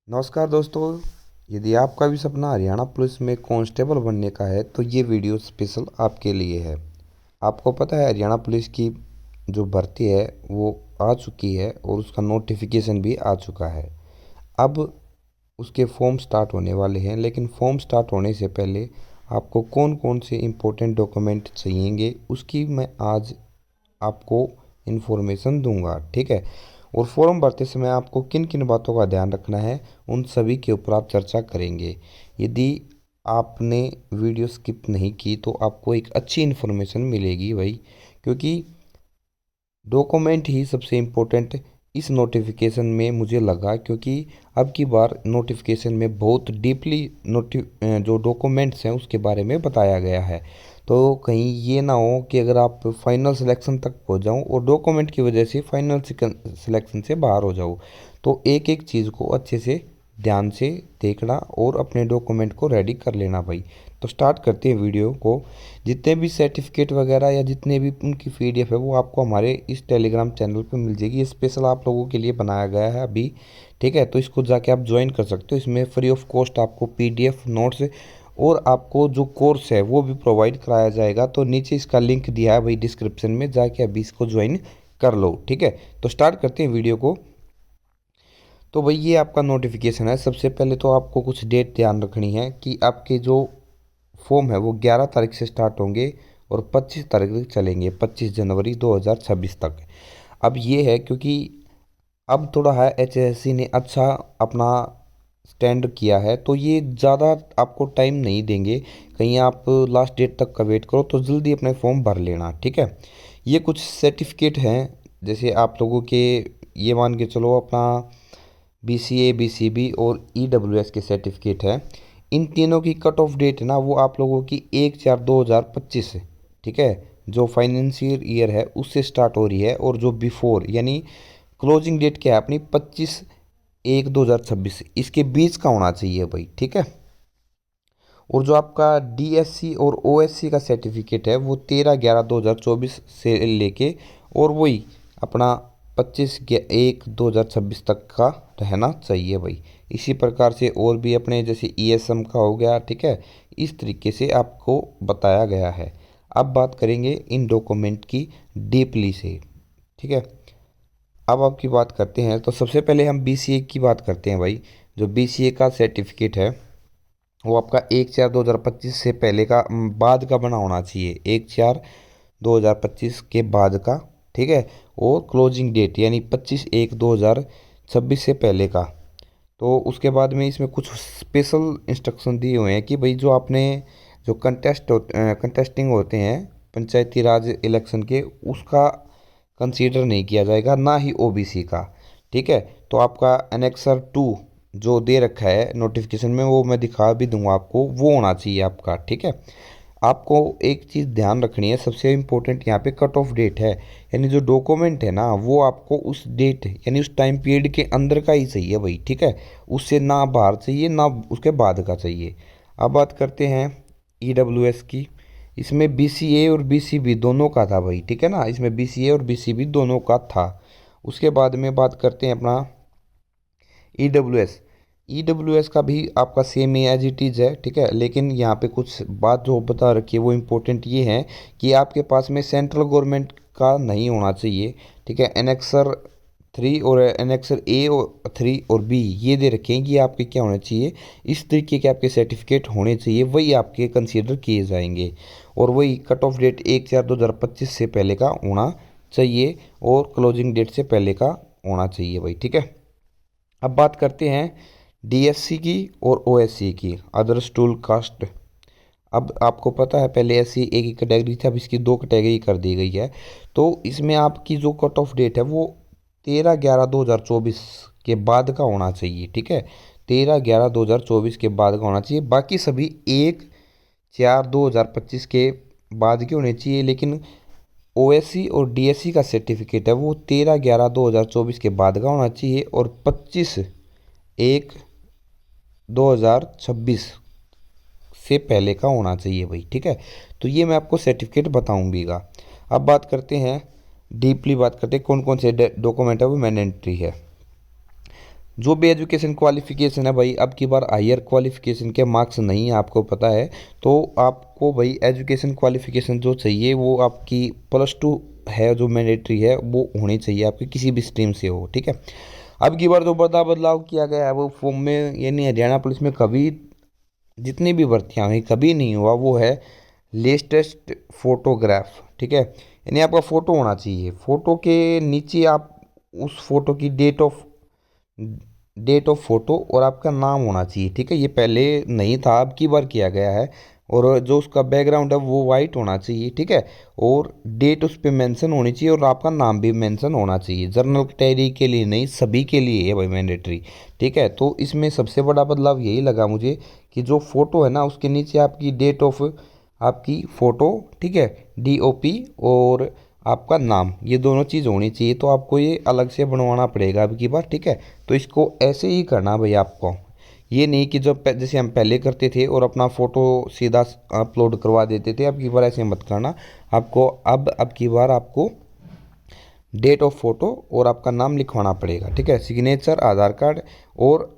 नमस्कार दोस्तों। यदि आपका भी सपना हरियाणा पुलिस में कांस्टेबल बनने का है तो ये वीडियो स्पेशल आपके लिए है। आपको पता है हरियाणा पुलिस की जो भर्ती है वो आ चुकी है और उसका नोटिफिकेशन भी आ चुका है। अब उसके फॉर्म स्टार्ट होने वाले हैं, लेकिन फॉर्म स्टार्ट होने से पहले आपको कौन कौन से इम्पोर्टेंट डॉक्यूमेंट चाहिएंगे उसकी मैं आज आपको इन्फॉर्मेशन दूंगा, ठीक है। और फॉर्म भरते समय आपको किन किन बातों का ध्यान रखना है उन सभी के ऊपर आप चर्चा करेंगे। यदि आपने वीडियो स्किप नहीं की तो आपको एक अच्छी इन्फॉर्मेशन मिलेगी भाई, क्योंकि डॉक्यूमेंट ही सबसे इम्पोर्टेंट इस नोटिफिकेशन में मुझे लगा, क्योंकि अब की बार नोटिफिकेशन में बहुत डीपली जो डॉक्यूमेंट्स हैं उसके बारे में बताया गया है। तो कहीं ये ना हो कि अगर आप फाइनल सिलेक्शन तक पहुंच जाओ और डॉक्यूमेंट की वजह से फाइनल सिलेक्शन से बाहर हो जाओ। तो एक एक चीज़ को अच्छे से ध्यान से देखना और अपने डॉक्यूमेंट को रेडी कर लेना भाई। तो स्टार्ट करते हैं वीडियो को। जितने भी सर्टिफिकेट वगैरह या जितने भी उनकी पीडीएफ है वो आपको हमारे इस टेलीग्राम चैनल पे मिल जाएगी। ये स्पेशल आप लोगों के लिए बनाया गया है अभी, ठीक है। तो इसको जाके आप ज्वाइन कर सकते हो। इसमें फ्री ऑफ कॉस्ट आपको पीडीएफ नोट्स और आपको जो कोर्स है वो भी प्रोवाइड कराया जाएगा। तो नीचे इसका लिंक दिया है भाई डिस्क्रिप्शन में, जाके अभी इसको ज्वाइन कर लो, ठीक है। तो स्टार्ट करते हैं वीडियो को। तो भाई ये आपका नोटिफिकेशन है। सबसे पहले तो आपको कुछ डेट ध्यान रखनी है कि आपके जो फॉर्म है वो 11 तारीख से स्टार्ट होंगे और 25 तारीख तक चलेंगे, 25 जनवरी 2026 तक। अब ये है क्योंकि अब थोड़ा है एचएससी ने अच्छा अपना स्टैंड किया है, तो ये ज़्यादा आपको टाइम नहीं देंगे। कहीं आप लास्ट डेट तक का वेट करो, तो जल्दी अपने फॉर्म भर लेना, ठीक है। ये कुछ सर्टिफिकेट हैं, जैसे आप लोगों के ये मान के चलो अपना बीसीए, बीसीबी और ईडब्ल्यूएस के सर्टिफिकेट है। इन तीनों की कट ऑफ डेट है ना वो आप लोगों की 1/4/2025 है, ठीक है। जो फाइनेंशियल ईयर है उससे स्टार्ट हो रही है, और जो बिफोर यानी क्लोजिंग डेट क्या है अपनी 25/1/2026 इसके बीच का होना चाहिए भाई, ठीक है। और जो आपका डीएससी और ओएससी का सर्टिफिकेट है वो 13/11/2024 से लेके और वही अपना 25/1/2026 तक का रहना चाहिए भाई। इसी प्रकार से और भी अपने जैसे ईएसएम का हो गया, ठीक है। इस तरीके से आपको बताया गया है। अब बात करेंगे इन डॉक्यूमेंट की डीपली से, ठीक है। अब आपकी बात करते हैं, तो सबसे पहले हम बीसीए की बात करते हैं भाई। जो बीसीए का सर्टिफिकेट है वो आपका 1/4/2025 से पहले का बाद का बना होना चाहिए, 1/4/2025 के बाद का, ठीक है। और क्लोजिंग डेट यानी 25/1/2026 से पहले का। तो उसके बाद में इसमें कुछ स्पेशल इंस्ट्रक्शन दिए हुए हैं कि भाई जो आपने जो कंटेस्टिंग होते हैं पंचायती राज इलेक्शन के, उसका कंसीडर नहीं किया जाएगा, ना ही ओबीसी का, ठीक है। तो आपका एनेक्सर 2 जो दे रखा है नोटिफिकेशन में वो मैं दिखा भी दूंगा आपको, वो होना चाहिए आपका, ठीक है। आपको एक चीज़ ध्यान रखनी है, सबसे इम्पोर्टेंट यहाँ पे कट ऑफ डेट है। यानी जो डॉक्यूमेंट है ना वो आपको उस डेट यानी उस टाइम पीरियड के अंदर का ही चाहिए भाई, ठीक है। उससे ना बाहर चाहिए ना उसके बाद का चाहिए। अब बात करते हैं ईडब्ल्यूएस की। इसमें बीसीए और बीसीबी दोनों का था भाई, ठीक है ना। इसमें बीसीए और बीसीबी दोनों का था। उसके बाद में बात करते हैं अपना ईडब्ल्यूएस। ईडब्ल्यूएस का भी आपका सेम ही एज इट इज़ है, ठीक है। लेकिन यहाँ पे कुछ बात जो बता रखी है वो इम्पोर्टेंट ये है कि आपके पास में सेंट्रल गवर्नमेंट का नहीं होना चाहिए, ठीक है। एनेक्सर 3 और एनेक्सर ए और 3 और बी ये दे रखे हैं कि आपके क्या होने चाहिए, इस तरीके के आपके सर्टिफिकेट होने चाहिए, वही आपके कंसीडर किए जाएंगे। और वही कट ऑफ डेट 1/4/2025 से पहले का होना चाहिए और क्लोजिंग डेट से पहले का होना चाहिए भाई, ठीक है। अब बात करते हैं डीएससी की और ओएससी की, अदर शेड्यूल कास्ट। अब आपको पता है पहले ऐसी एक ही कैटेगरी थी, अब इसकी दो कैटेगरी कर दी गई है। तो इसमें आपकी जो कट ऑफ डेट है वो 13/11/2024 के बाद का होना चाहिए, ठीक है। 13/11/2024 के बाद का होना चाहिए। बाकी सभी 1/4/2025 के बाद के होने चाहिए, लेकिन ओएससी और डीएससी का सर्टिफिकेट है वो 13/11/2024 के बाद का होना चाहिए और 25/1/2026 से पहले का होना चाहिए भाई, ठीक है। तो ये मैं आपको सर्टिफिकेट बताऊंगा। अब बात करते हैं डीपली, बात करते हैं कौन कौन से डॉक्यूमेंट है वो मैंडेटरी है। जो भी एजुकेशन क्वालिफिकेशन है भाई, अब की बार हायर क्वालिफिकेशन के मार्क्स नहीं है, आपको पता है। तो आपको भाई एजुकेशन क्वालिफिकेशन जो चाहिए वो आपकी +2 है, जो मैंडेटरी है वो होनी चाहिए आपकी, किसी भी स्ट्रीम से हो, ठीक है। अब की बार जो बड़ा बदलाव किया गया है वो फॉर्म में, यानी हरियाणा पुलिस में कभी जितनी भी भर्तियां हुई कभी नहीं हुआ, वो है लेटेस्ट फोटोग्राफ, ठीक है। यानी आपका फ़ोटो होना चाहिए, फ़ोटो के नीचे आप उस फोटो की डेट ऑफ फोटो और आपका नाम होना चाहिए, ठीक है। ये पहले नहीं था, अब की बार किया गया है। और जो उसका बैकग्राउंड है वो वाइट होना चाहिए, ठीक है। और डेट उस पर मेंशन होनी चाहिए और आपका नाम भी मेंशन होना चाहिए। जनरल कैटेगरी के लिए नहीं, सभी के लिए है भाई मैंडेटरी, ठीक है। तो इसमें सबसे बड़ा बदलाव यही लगा मुझे कि जो फ़ोटो है ना उसके नीचे आपकी डेट ऑफ आपकी फ़ोटो, ठीक है, DOP और आपका नाम, ये दोनों चीज़ होनी चाहिए। तो आपको ये अलग से बनवाना पड़ेगा अब की बार, ठीक है। तो इसको ऐसे ही करना भाई आपको, ये नहीं कि जो जैसे हम पहले करते थे और अपना फ़ोटो सीधा अपलोड करवा देते थे, अब की बार ऐसे मत करना। आपको अब की बार आपको डेट ऑफ फोटो और आपका नाम लिखवाना पड़ेगा, ठीक है। सिग्नेचर, आधार कार्ड और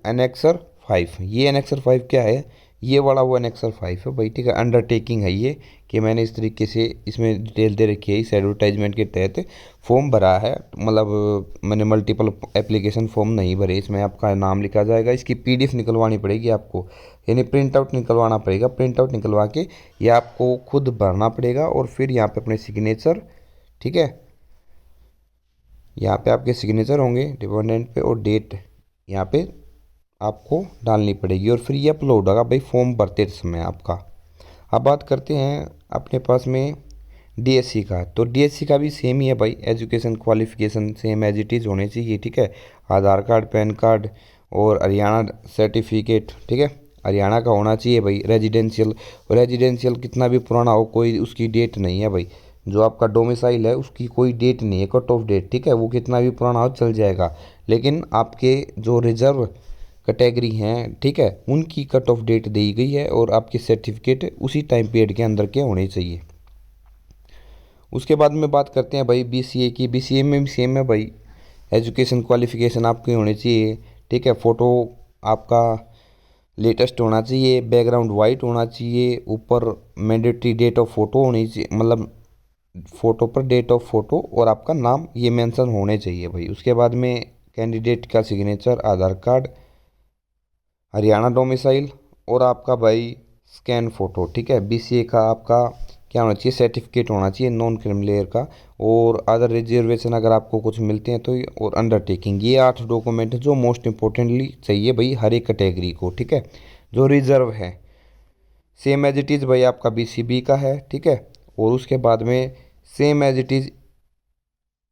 एनेक्सर 5। ये एनेक्सर 5 क्या है, ये वाला वो एनेक्सर 5 है भाई, ठीक है। अंडरटेकिंग है ये, कि मैंने इस तरीके से इसमें डिटेल दे रखी है, इस एडवर्टाइजमेंट के तहत फॉर्म भरा है। मतलब मैंने मल्टीपल एप्लीकेशन फॉर्म नहीं भरे, इसमें आपका नाम लिखा जाएगा। इसकी PDF निकलवानी पड़ेगी आपको, यानी प्रिंट आउट निकलवाना पड़ेगा। प्रिंट आउट निकलवा के ये आपको खुद भरना पड़ेगा और फिर यहाँ पे अपने सिग्नेचर, ठीक है, यहाँ पे आपके सिग्नेचर होंगे डिपेंडेंट पे, और डेट यहाँ पे आपको डालनी पड़ेगी और फिर ये अपलोड होगा भाई फॉर्म भरते समय आपका। अब बात करते हैं अपने पास में DSC का। तो DSC का भी सेम ही है भाई, education qualification same as it is होने चाहिए, ठीक है। आधार कार्ड, पैन कार्ड और हरियाणा सर्टिफिकेट, ठीक है, हरियाणा का होना चाहिए भाई। रेजिडेंशियल, रेजिडेंशियल कितना भी पुराना हो, कोई उसकी डेट नहीं है भाई। जो आपका डोमिसाइल है उसकी कोई डेट नहीं है, कट ऑफ डेट, ठीक है। वो कितना भी पुराना हो चल जाएगा, लेकिन आपके जो रिजर्व कैटेगरी हैं, ठीक है, उनकी कट ऑफ डेट दी गई है और आपके सर्टिफिकेट उसी टाइम पीरियड के अंदर के होने चाहिए। उसके बाद में बात करते हैं भाई BCA की। BCA में भी सेम है भाई, एजुकेशन क्वालिफिकेशन आपकी होनी चाहिए, ठीक है। फ़ोटो आपका लेटेस्ट होना चाहिए, बैकग्राउंड वाइट होना चाहिए, ऊपर मैंडेटरी डेट ऑफ फोटो होनी चाहिए, मतलब फ़ोटो पर डेट ऑफ फोटो और आपका नाम ये मेंशन होने चाहिए भाई। उसके बाद में कैंडिडेट का सिग्नेचर, आधार कार्ड, हरियाणा डोमिसाइल और आपका भाई स्कैन फ़ोटो, ठीक है। BCA का आपका क्या होना चाहिए, सर्टिफिकेट होना चाहिए नॉन क्रिमिलेयर का, और अदर रिजर्वेशन अगर आपको कुछ मिलते हैं तो और अंडरटेकिंग, ये 8 डॉक्यूमेंट जो मोस्ट इम्पोर्टेंटली चाहिए भाई हर एक कैटेगरी को, ठीक है। जो रिजर्व है सेम एज इट इज़ भाई आपका BCB का है, ठीक है। और उसके बाद में same as it is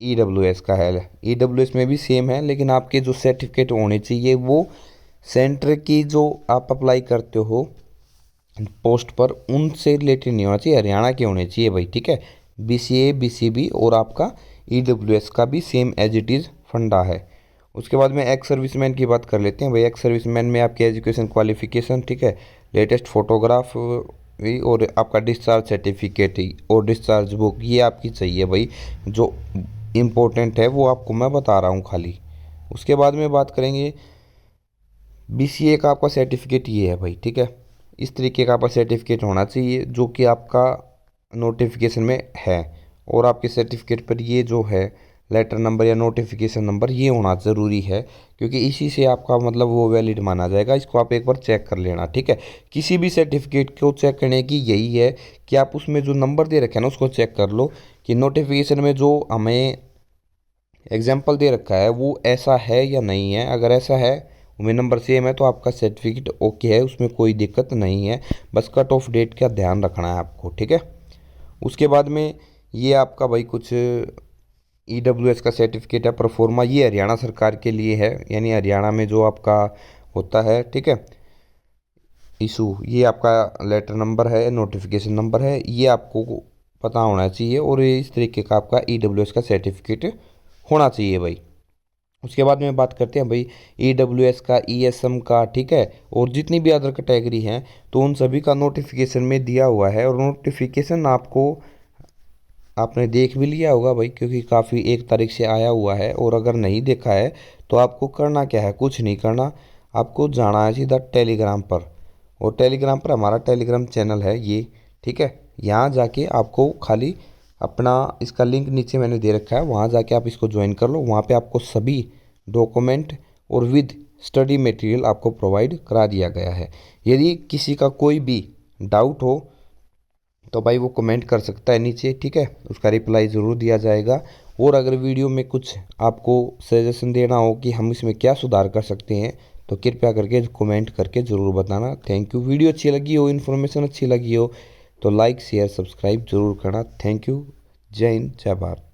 EWS का है। EWS में भी सेम है, लेकिन आपके जो सर्टिफिकेट होने चाहिए वो सेंटर की जो आप अप्लाई करते हो पोस्ट पर उनसे रिलेटेड नहीं होना चाहिए, हरियाणा के होने चाहिए भाई, ठीक है। BCA, BCB और आपका EWS का भी सेम एज इट इज़ फंडा है। उसके बाद में एक्स सर्विसमैन की बात कर लेते हैं भाई। एक्स सर्विसमैन में आपकी एजुकेशन क्वालिफिकेशन, ठीक है, लेटेस्ट फोटोग्राफ और आपका डिस्चार्ज सर्टिफिकेट और डिस्चार्ज बुक, ये आपकी चाहिए भाई। जो इम्पोर्टेंट है वो आपको मैं बता रहा हूँ खाली। उसके बाद में बात करेंगे BCA का आपका सर्टिफिकेट ये है भाई, ठीक है। इस तरीके का आपका सर्टिफिकेट होना चाहिए जो कि आपका नोटिफिकेशन में है, और आपके सर्टिफिकेट पर ये जो है लेटर नंबर या नोटिफिकेशन नंबर ये होना ज़रूरी है, क्योंकि इसी से आपका मतलब वो वैलिड माना जाएगा। इसको आप एक बार चेक कर लेना, ठीक है। किसी भी सर्टिफिकेट को चेक करने की यही है कि आप उसमें जो नंबर दे रखे हैं ना उसको चेक कर लो कि नोटिफिकेशन में जो हमें एग्जाम्पल दे रखा है वो ऐसा है या नहीं है। अगर ऐसा है, उमें नंबर सेम है, तो आपका सर्टिफिकेट ओके है, उसमें कोई दिक्कत नहीं है। बस कट ऑफ डेट का ध्यान रखना है आपको, ठीक है। उसके बाद में ये आपका भाई कुछ EWS का सर्टिफिकेट है प्रोफोर्मा, ये हरियाणा सरकार के लिए है, यानी हरियाणा में जो आपका होता है, ठीक है, इशू, ये आपका लेटर नंबर है, नोटिफिकेशन नंबर है, ये आपको पता होना चाहिए। और ये इस तरीके का आपका EWS का सर्टिफिकेट होना चाहिए भाई। उसके बाद में बात करते हैं भाई EWS का, ESM का, ठीक है, और जितनी भी अदर कैटेगरी हैं तो उन सभी का नोटिफिकेशन में दिया हुआ है। और नोटिफिकेशन आपको आपने देख भी लिया होगा भाई, क्योंकि काफ़ी 1 तारीख से आया हुआ है। और अगर नहीं देखा है तो आपको करना क्या है, कुछ नहीं करना, आपको जाना है सीधा टेलीग्राम पर। और टेलीग्राम पर हमारा टेलीग्राम चैनल है ये, ठीक है। यहाँ जाके आपको खाली अपना, इसका लिंक नीचे मैंने दे रखा है, वहाँ जाके आप इसको ज्वाइन कर लो। वहाँ पे आपको सभी डॉक्यूमेंट और विद स्टडी मटेरियल आपको प्रोवाइड करा दिया गया है। यदि किसी का कोई भी डाउट हो तो भाई वो कमेंट कर सकता है नीचे, ठीक है, उसका रिप्लाई ज़रूर दिया जाएगा। और अगर वीडियो में कुछ आपको सजेशन देना हो कि हम इसमें क्या सुधार कर सकते हैं, तो कृपया करके कमेंट करके ज़रूर बताना। Thank you. वीडियो अच्छी लगी हो, इन्फॉर्मेशन अच्छी लगी हो, तो लाइक शेयर सब्सक्राइब ज़रूर करना। Thank you. जय हिंद, जय भारत।